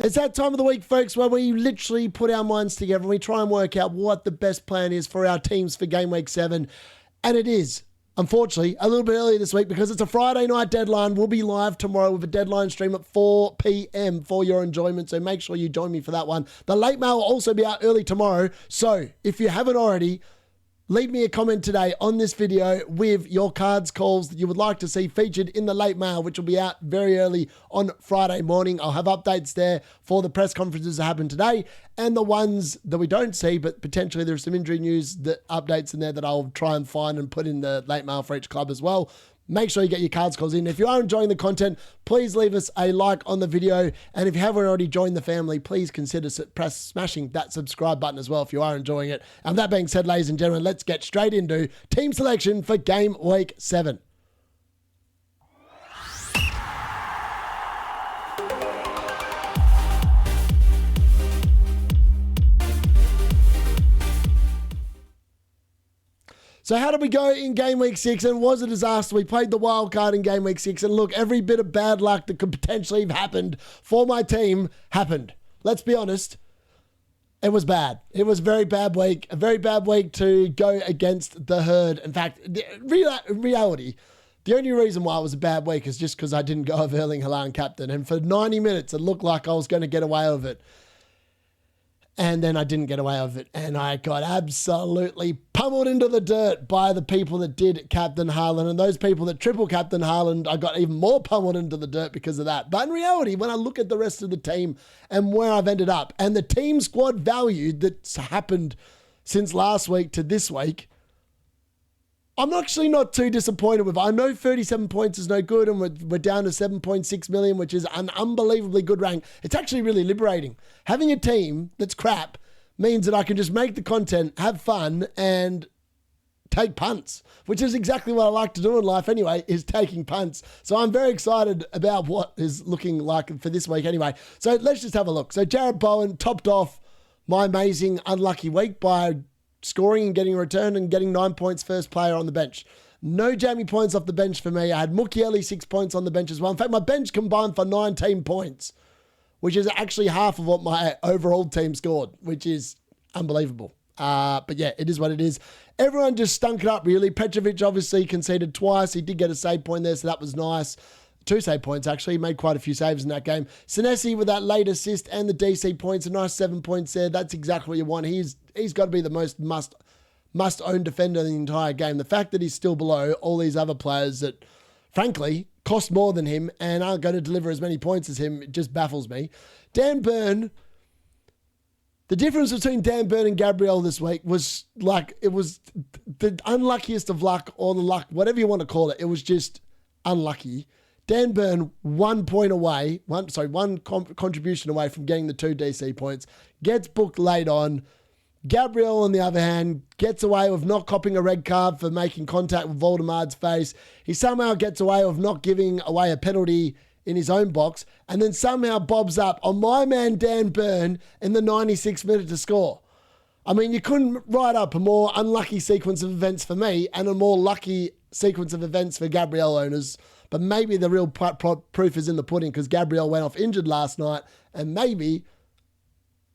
It's that time of the week, folks, where we literally put our minds together and we try and work out what the best plan is for our teams for Game Week 7. And it is, unfortunately, a little bit earlier this week because it's a Friday night deadline. We'll be live tomorrow with a deadline stream at 4 p.m. for your enjoyment, so make sure you join me for that one. The late mail will also be out early tomorrow, so if you haven't already, leave me a comment today on this video with your cards calls that you would like to see featured in the late mail, which will be out very early on Friday morning. I'll have updates there for the press conferences that happen today and the ones that we don't see, but potentially there's some injury news that updates in there that I'll try and find and put in the late mail for each club as well. Make sure you get your cards calls in. If you are enjoying the content, please leave us a like on the video. And if you haven't already joined the family, please consider smashing that subscribe button as well if you are enjoying it. And that being said, ladies and gentlemen, let's get straight into team selection for Game Week 7. So how did we go in Game Week 6? And was a disaster. We played the wild card in Game Week 6. And look, every bit of bad luck that could potentially have happened for my team happened. Let's be honest. It was bad. It was a very bad week. A very bad week to go against the herd. In fact, reality, the only reason why it was a bad week is just because I didn't go with Erling Haaland captain. And for 90 minutes, it looked like I was going to get away with it. And then I didn't get away with it. And I got absolutely pummeled into the dirt by the people that did Captain Haaland. And those people that triple Captain Haaland, I got even more pummeled into the dirt because of that. But in reality, when I look at the rest of the team and where I've ended up and the team squad value that's happened since last week to this week, I'm actually not too disappointed with it. I know 37 points is no good and we're down to 7.6 million, which is an unbelievably good rank. It's actually really liberating. Having a team that's crap means that I can just make the content, have fun, and take punts, which is exactly what I like to do in life anyway, is taking punts. So I'm very excited about what is looking like for this week anyway. So let's just have a look. So Jared Bowen topped off my amazing unlucky week by scoring and getting a return and getting 9 points first player on the bench. No Jamie points off the bench for me. I had Mukiele 6 points on the bench as well. In fact, my bench combined for 19 points, which is actually half of what my overall team scored, which is unbelievable. But yeah, it is what it is. Everyone just stunk it up, really. Petrovic obviously conceded twice. He did get a save point there, so that was nice. 2 save points, actually. He made quite a few saves in that game. Senesi with that late assist and the DC points, a nice 7 points there. That's exactly what you want. He's got to be the most must-own defender in the entire game. The fact that he's still below all these other players that, frankly, cost more than him and aren't going to deliver as many points as him, it just baffles me. Dan Burn, the difference between Dan Burn and Gabriel this week was like, it was the unluckiest of luck or the luck, whatever you want to call it. It was just unlucky. Dan Burn 1 point away, one contribution away from getting the 2 DC points, gets booked late on. Gabriel, on the other hand, gets away with not copping a red card for making contact with Voldemar's face. He somehow gets away with not giving away a penalty in his own box, and then somehow bobs up on my man Dan Burn in the 96th minute to score. I mean, you couldn't write up a more unlucky sequence of events for me and a more lucky sequence of events for Gabriel owners. But maybe the real proof is in the pudding because Gabriel went off injured last night and maybe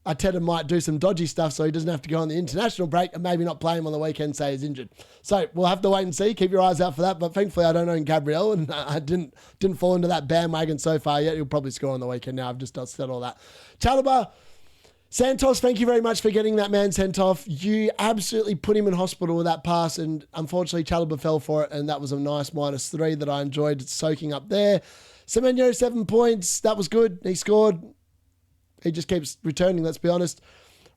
Arteta might do some dodgy stuff so he doesn't have to go on the international break and maybe not play him on the weekend, say he's injured. So we'll have to wait and see. Keep your eyes out for that. But thankfully, I don't own Gabriel and I didn't fall into that bandwagon so far yet. He'll probably score on the weekend now. I've just said all that. Chalobah, Santos, thank you very much for getting that man sent off. You absolutely put him in hospital with that pass, and unfortunately Chalobah fell for it, and that was a nice -3 that I enjoyed soaking up there. Semenyo, 7 points. That was good. He scored. He just keeps returning, let's be honest.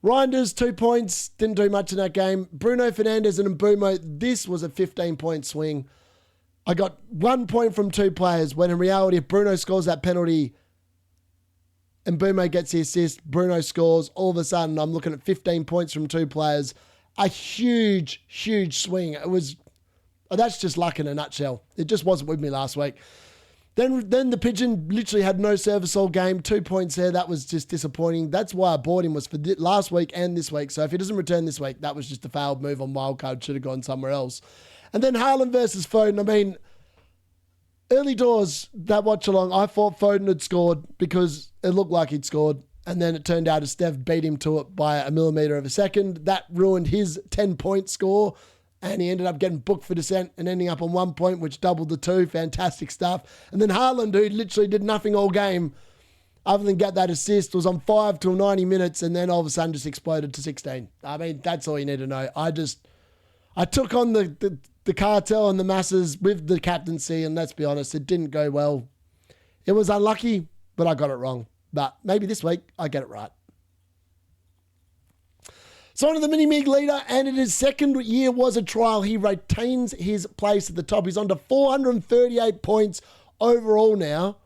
Reinders, 2 points. Didn't do much in that game. Bruno Fernandes and Mbumo, this was a 15-point swing. I got 1 point from 2 players, when in reality, if Bruno scores that penalty and Mbumo gets the assist, Bruno scores, all of a sudden I'm looking at 15 points from 2 players. A huge, huge swing. That's just luck in a nutshell. It just wasn't with me last week. Then the Pigeon literally had no service all game. 2 points there. That was just disappointing. That's why I bought him, was for last week and this week. So if he doesn't return this week, that was just a failed move on wildcard. Should have gone somewhere else. And then Haaland versus Foden. I mean, early doors, that watch along, I thought Foden had scored because it looked like he'd scored. And then it turned out Steph beat him to it by a millimetre of a second. That ruined his 10-point score. And he ended up getting booked for dissent and ending up on 1 point, which doubled the 2. Fantastic stuff. And then Haaland, who literally did nothing all game, other than get that assist, was on 5 till 90 minutes and then all of a sudden just exploded to 16. I mean, that's all you need to know. I took on the cartel and the masses with the captaincy, and let's be honest, it didn't go well. It was unlucky, but I got it wrong. But maybe this week I get it right. So on to the mini-mig leader, and in his second year was a trial. He retains his place at the top. He's on to 438 points overall now,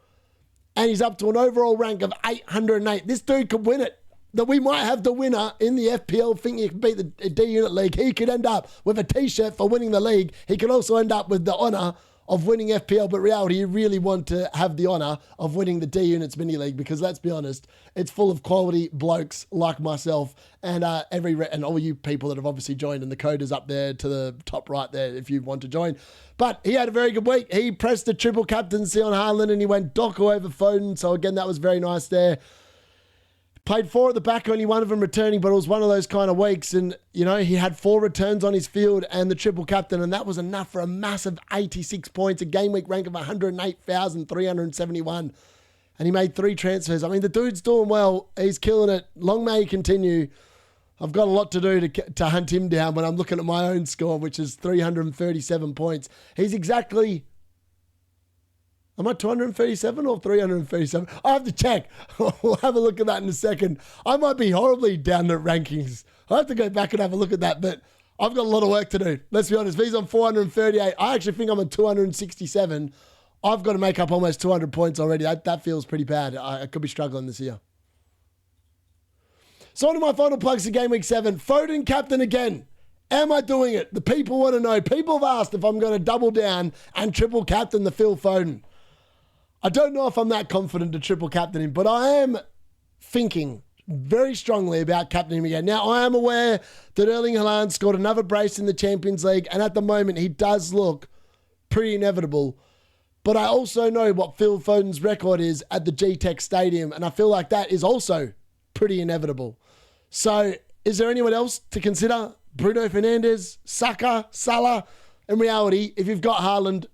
and he's up to an overall rank of 808. This dude could win it. That we might have the winner in the FPL think he can beat the D-Unit League. He could end up with a T-shirt for winning the league. He could also end up with the honour of winning FPL, but reality, you really want to have the honour of winning the D-Units mini league, because let's be honest, it's full of quality blokes like myself and and all you people that have obviously joined, and the code is up there to the top right there if you want to join. But he had a very good week. He pressed the triple captaincy on Haaland and he went Doku over Foden. So again, that was very nice there. Played 4 at the back, only one of them returning, but it was one of those kind of weeks. And, you know, he had 4 returns on his field and the triple captain, and that was enough for a massive 86 points, a game week rank of 108,371. And he made 3 transfers. I mean, the dude's doing well. He's killing it. Long may he continue. I've got a lot to do to hunt him down when I'm looking at my own score, which is 337 points. He's exactly... Am I 237 or 337? I have to check. We'll have a look at that in a second. I might be horribly down the rankings. I have to go back and have a look at that, but I've got a lot of work to do. Let's be honest. If he's on 438, I actually think I'm on 267. I've got to make up almost 200 points already. That feels pretty bad. I could be struggling this year. So on to my final plugs for Game Week 7. Foden captain again. Am I doing it? The people want to know. People have asked if I'm going to double down and triple captain the Phil Foden. I don't know if I'm that confident to triple captain him, but I am thinking very strongly about captaining him again. Now, I am aware that Erling Haaland scored another brace in the Champions League, and at the moment, he does look pretty inevitable. But I also know what Phil Foden's record is at the G-Tech Stadium, and I feel like that is also pretty inevitable. So, is there anyone else to consider? Bruno Fernandes, Saka, Salah? In reality, if you've got Haaland,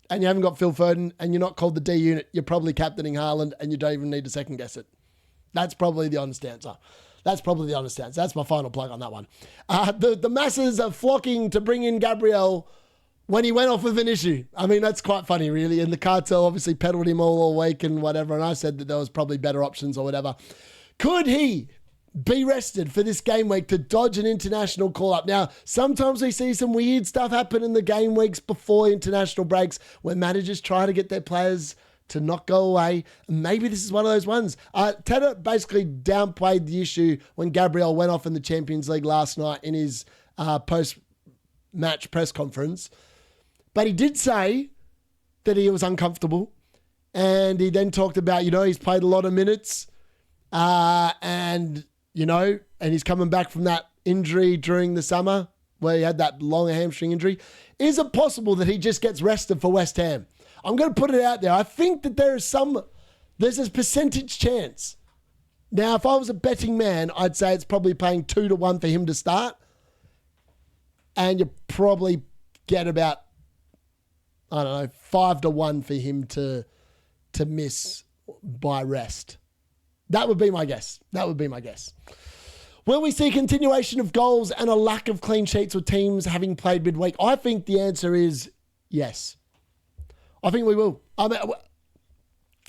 and you haven't got Phil Foden, and you're not called the D unit, you're probably captaining Haaland, and you don't even need to second guess it. That's probably the honest answer. That's my final plug on that one. The masses are flocking to bring in Gabriel when he went off with an issue. I mean, that's quite funny, really. And the cartel obviously peddled him all week and whatever, and I said that there was probably better options or whatever. Could he be rested for this game week to dodge an international call-up? Now, sometimes we see some weird stuff happen in the game weeks before international breaks where managers try to get their players to not go away. And maybe this is one of those ones. Tedder basically downplayed the issue when Gabriel went off in the Champions League last night in his post-match press conference. But he did say that he was uncomfortable. And he then talked about, he's played a lot of minutes and he's coming back from that injury during the summer where he had that long hamstring injury. Is it possible that he just gets rested for West Ham? I'm going to put it out there. I think that there's a percentage chance. Now, if I was a betting man, I'd say it's probably paying 2-1 for him to start. And you probably get about, 5-1 for him to miss by rest. That would be my guess. Will we see continuation of goals and a lack of clean sheets with teams having played midweek? I think the answer is yes. I think we will. I mean,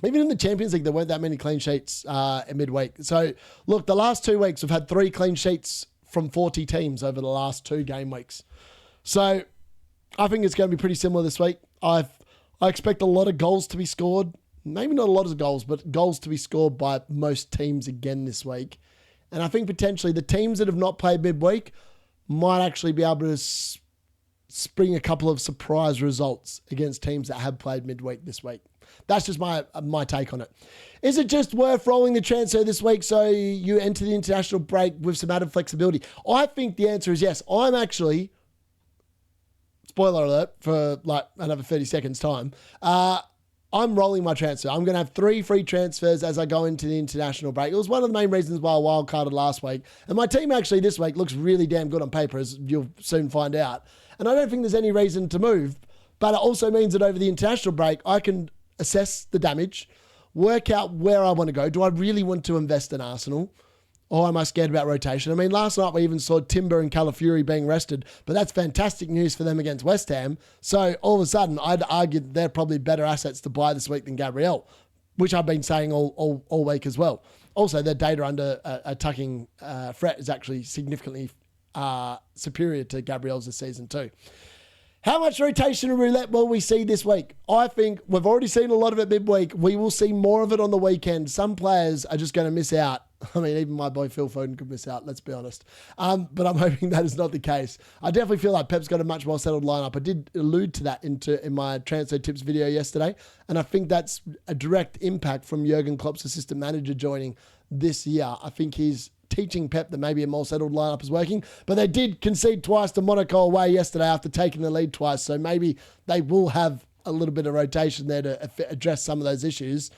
even in the Champions League, there weren't that many clean sheets in midweek. So, look, the last 2 weeks, we've had 3 clean sheets from 40 teams over the last 2 game weeks. So, I think it's going to be pretty similar this week. I expect a lot of goals to be scored. Maybe not a lot of goals, but goals to be scored by most teams again this week. And I think potentially the teams that have not played midweek might actually be able to spring a couple of surprise results against teams that have played midweek this week. That's just my take on it. Is it just worth rolling the transfer this week so you enter the international break with some added flexibility? I think the answer is yes. I'm actually, spoiler alert for like another 30 seconds time, I'm rolling my transfer. I'm going to have 3 free transfers as I go into the international break. It was one of the main reasons why I wildcarded last week. And my team actually this week looks really damn good on paper, as you'll soon find out. And I don't think there's any reason to move. But it also means that over the international break, I can assess the damage, work out where I want to go. Do I really want to invest in Arsenal? Or am I scared about rotation? I mean, last night we even saw Timber and Calafiori being rested, but that's fantastic news for them against West Ham. So all of a sudden, I'd argue that they're probably better assets to buy this week than Gabriel, which I've been saying all week as well. Also, their data under attacking threat is actually significantly superior to Gabriel's this season too. How much rotation and roulette will we see this week? I think we've already seen a lot of it midweek. We will see more of it on the weekend. Some players are just going to miss out. I mean, even my boy Phil Foden could miss out, let's be honest. But I'm hoping that is not the case. I definitely feel like Pep's got a much more settled lineup. I did allude to that in my transfer tips video yesterday, and I think that's a direct impact from Jurgen Klopp's assistant manager joining this year. I think he's teaching Pep that maybe a more settled lineup is working, but they did concede twice to Monaco away yesterday after taking the lead twice, so maybe they will have a little bit of rotation there to address some of those issues.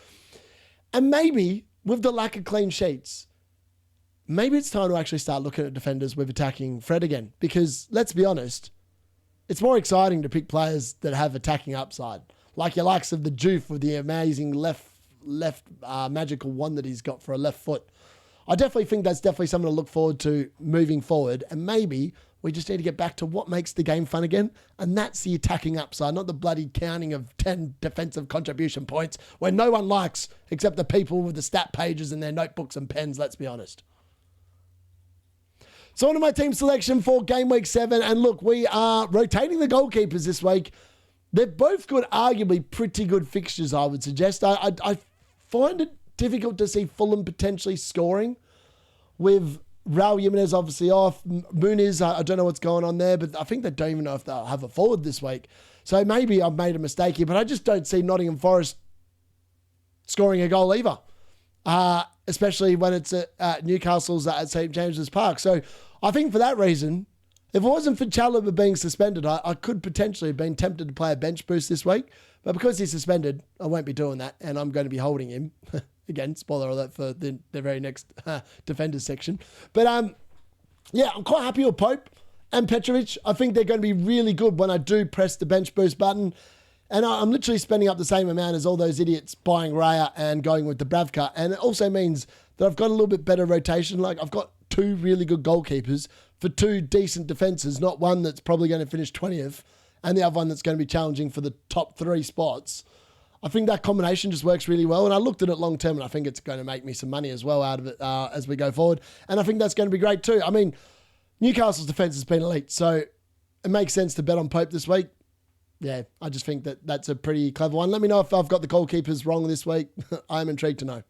And maybe with the lack of clean sheets, maybe it's time to actually start looking at defenders with attacking Fred again, because let's be honest, it's more exciting to pick players that have attacking upside, like your likes of the Juve with the amazing left magical one that he's got for a left foot. I definitely think that's definitely something to look forward to moving forward. And maybe we just need to get back to what makes the game fun again. And that's the attacking upside, not the bloody counting of 10 defensive contribution points where no one likes except the people with the stat pages in their notebooks and pens, let's be honest. So on to my team selection for Game Week 7. And look, we are rotating the goalkeepers this week. They've both got arguably pretty good fixtures, I would suggest. I find it difficult to see Fulham potentially scoring with Raul Jimenez obviously off. Muniz, I don't know what's going on there, but I think they don't even know if they'll have a forward this week. So maybe I've made a mistake here, but I just don't see Nottingham Forest scoring a goal either, especially when it's at Newcastle's at St James's Park. So I think for that reason, if it wasn't for Chalobah being suspended, I could potentially have been tempted to play a bench boost this week. But because he's suspended, I won't be doing that, and I'm going to be holding him. Again, spoiler alert for the very next defenders section. But yeah, I'm quite happy with Pope and Petrovic. I think they're going to be really good when I do press the bench boost button. And I'm literally spending up the same amount as all those idiots buying Raya and going with the Bravka. And it also means that I've got a little bit better rotation. Like, I've got 2 really good goalkeepers for 2 decent defences, not one that's probably going to finish 20th and the other one that's going to be challenging for the top 3 spots. I think that combination just works really well. And I looked at it long term, and I think it's going to make me some money as well out of it as we go forward. And I think that's going to be great too. I mean, Newcastle's defence has been elite, so it makes sense to bet on Pope this week. Yeah, I just think that that's a pretty clever one. Let me know if I've got the goalkeepers wrong this week. I'm intrigued to know.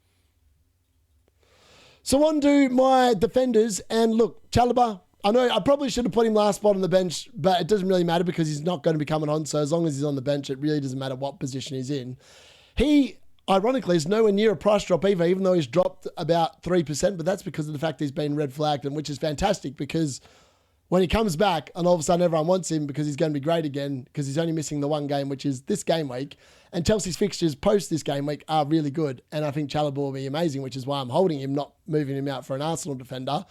So on to my defenders. And look, Chalobah, I know I probably should have put him last spot on the bench, but it doesn't really matter because he's not going to be coming on. So as long as he's on the bench, it really doesn't matter what position he's in. He, ironically, is nowhere near a price drop either, even though he's dropped about 3%. But that's because of the fact he's been red flagged, and which is fantastic because when he comes back and all of a sudden everyone wants him because he's going to be great again because he's only missing the one game, which is this game week. And Chelsea's fixtures post this game week are really good. And I think Chalobah will be amazing, which is why I'm holding him, not moving him out for an Arsenal defender.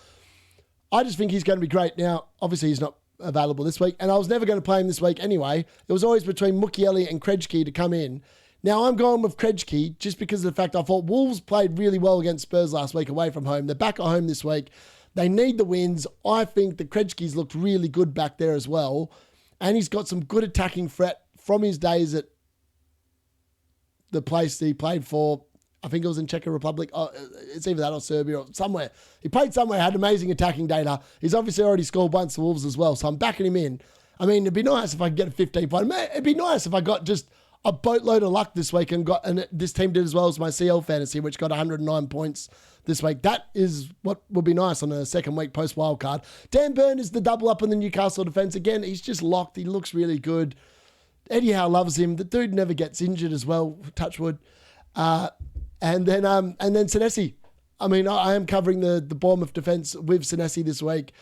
I just think he's going to be great. Now, obviously, he's not available this week, and I was never going to play him this week anyway. It was always between Mukiele and Krejci to come in. Now, I'm going with Krejci just because of the fact I thought Wolves played really well against Spurs last week away from home. They're back at home this week. They need the wins. I think the Krejci's looked really good back there as well, and he's got some good attacking threat from his days at the place he played for. I think it was in Czech Republic. Oh, it's either that or Serbia or somewhere. He played somewhere, had amazing attacking data. He's obviously already scored once for Wolves as well, so I'm backing him in. I mean, it'd be nice if I could get a 15 point. It'd be nice if I got just a boatload of luck this week and this team did as well as my CL fantasy, which got 109 points this week. That is what would be nice on a second week post wildcard. Dan Burn is the double up on the Newcastle defence. Again, he's just locked. He looks really good. Eddie Howe loves him. The dude never gets injured as well, touch wood. And then Senesi. I mean, I am covering the Bournemouth defence with Senesi this week.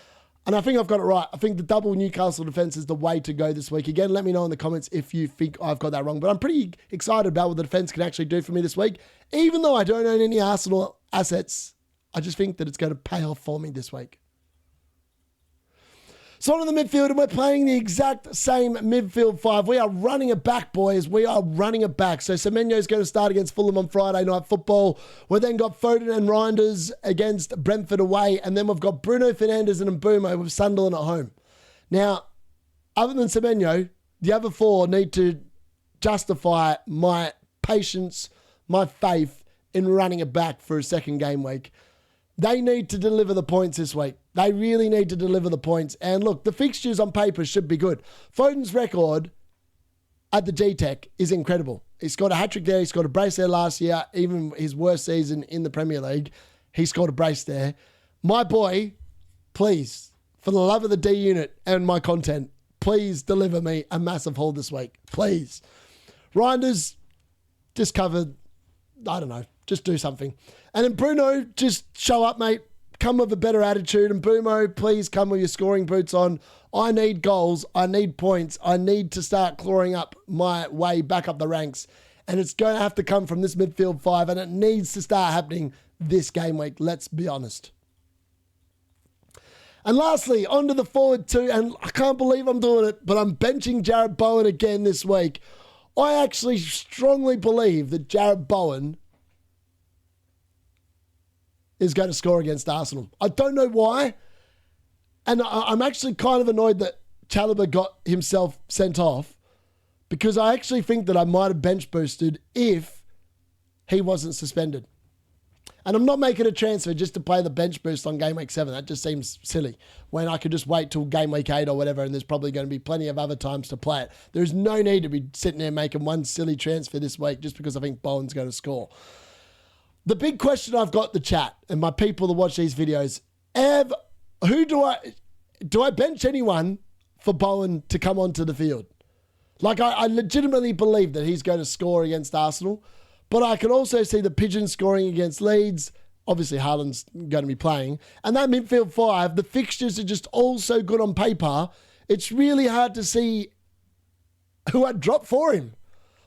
And I think I've got it right. I think the double Newcastle defence is the way to go this week. Again, let me know in the comments if you think I've got that wrong. But I'm pretty excited about what the defence can actually do for me this week. Even though I don't own any Arsenal assets, I just think that it's going to pay off for me this week. So on the midfield, and we're playing the exact same midfield five. We are running it back, boys. We are running it back. So Semenyo is going to start against Fulham on Friday Night Football. We've then got Foden and Reinders against Brentford away. And then we've got Bruno Fernandes and Mbeumo with Sunderland at home. Now, other than Semenyo, the other four need to justify my patience, my faith in running it back for a second game week. They need to deliver the points this week. They really need to deliver the points. And look, the fixtures on paper should be good. Foden's record at the G-Tech is incredible. He scored a hat-trick there. He scored a brace there last year. Even his worst season in the Premier League, he scored a brace there. My boy, please, for the love of the D unit and my content, please deliver me a massive haul this week. Please. Reinders, just cover, I don't know, just do something. And then Bruno, just show up, mate. Come with a better attitude. And Mbeumo, please come with your scoring boots on. I need goals. I need points. I need to start clawing up my way back up the ranks. And it's going to have to come from this midfield five. And it needs to start happening this game week. Let's be honest. And lastly, onto the forward two. And I can't believe I'm doing it, but I'm benching Jarrod Bowen again this week. I actually strongly believe that Jarrod Bowen is going to score against Arsenal. I don't know why. And I'm actually kind of annoyed that Chalobah got himself sent off, because I actually think that I might have bench boosted if he wasn't suspended. And I'm not making a transfer just to play the bench boost on game week 7. That just seems silly, when I could just wait till game week 8 or whatever, and there's probably going to be plenty of other times to play it. There's no need to be sitting there making one silly transfer this week just because I think Bowen's going to score. The big question I've got, the chat and my people that watch these videos, who do I bench anyone for Bowen to come onto the field? Like, I legitimately believe that he's going to score against Arsenal, but I can also see the Pigeons scoring against Leeds. Obviously, Haaland's going to be playing. And that midfield five, the fixtures are just all so good on paper, it's really hard to see who I'd drop for him.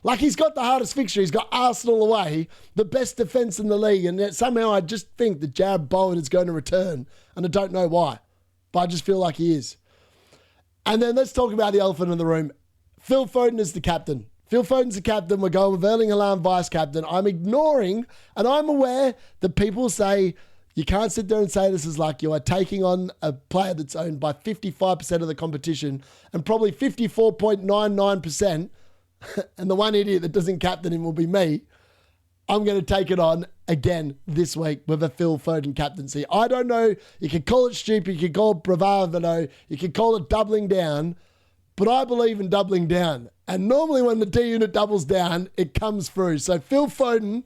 Like, he's got the hardest fixture. He's got Arsenal away, the best defence in the league. And yet somehow I just think that Jarrod Bowen is going to return. And I don't know why, but I just feel like he is. And then let's talk about the elephant in the room. Phil Foden is the captain. Phil Foden's the captain. We're going with Erling Haaland vice captain. I'm ignoring, and I'm aware that people say, you can't sit there and say this is like you are taking on a player that's owned by 55% of the competition and probably 54.99%. And the one idiot that doesn't captain him will be me. I'm going to take it on again this week with a Phil Foden captaincy. I don't know. You can call it stupid. You can call it bravado. You can call it doubling down. But I believe in doubling down. And normally when the D unit doubles down, it comes through. So Phil Foden,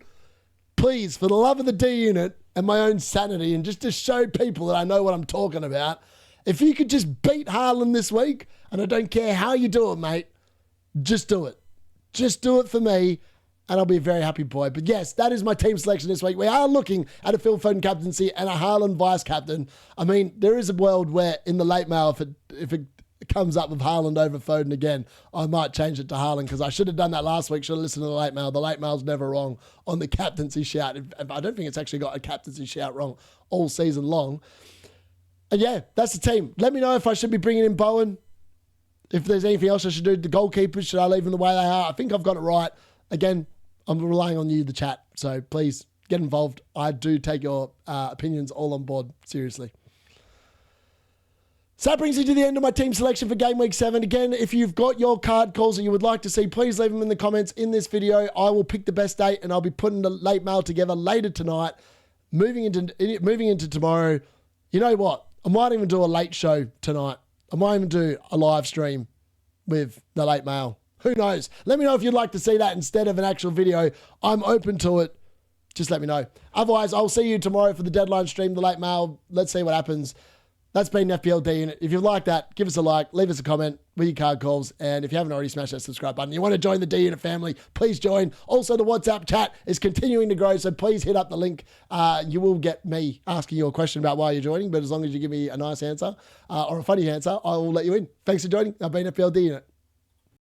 please, for the love of the D unit and my own sanity, and just to show people that I know what I'm talking about, if you could just beat Haaland this week, and I don't care how you do it, mate, just do it. Just do it for me, and I'll be a very happy boy. But yes, that is my team selection this week. We are looking at a Phil Foden captaincy and a Haaland vice captain. I mean, there is a world where in the late mail, if it comes up with Haaland over Foden again, I might change it to Haaland, because I should have done that last week. Should have listened to the late mail. The late mail's never wrong on the captaincy shout. I don't think it's actually got a captaincy shout wrong all season long. And yeah, that's the team. Let me know if I should be bringing in Bowen. If there's anything else I should do, the goalkeepers, should I leave them the way they are? I think I've got it right. Again, I'm relying on you, the chat. So please get involved. I do take your opinions all on board, seriously. So that brings me to the end of my team selection for Game Week 7. Again, if you've got your card calls that you would like to see, please leave them in the comments in this video. I will pick the best date, and I'll be putting the late mail together later tonight, moving into tomorrow. You know what? I might even do a late show tonight. I might even do a live stream with the late mail. Who knows? Let me know if you'd like to see that instead of an actual video. I'm open to it. Just let me know. Otherwise, I'll see you tomorrow for the deadline stream, the late mail. Let's see what happens. That's been FPLD Unit. If you like that, give us a like, leave us a comment with your card calls. And if you haven't already, smash that subscribe button. You want to join the D Unit family, please join. Also, the WhatsApp chat is continuing to grow, so please hit up the link. You will get me asking you a question about why you're joining, but as long as you give me a nice answer or a funny answer, I will let you in. Thanks for joining. I've been FPLD Unit.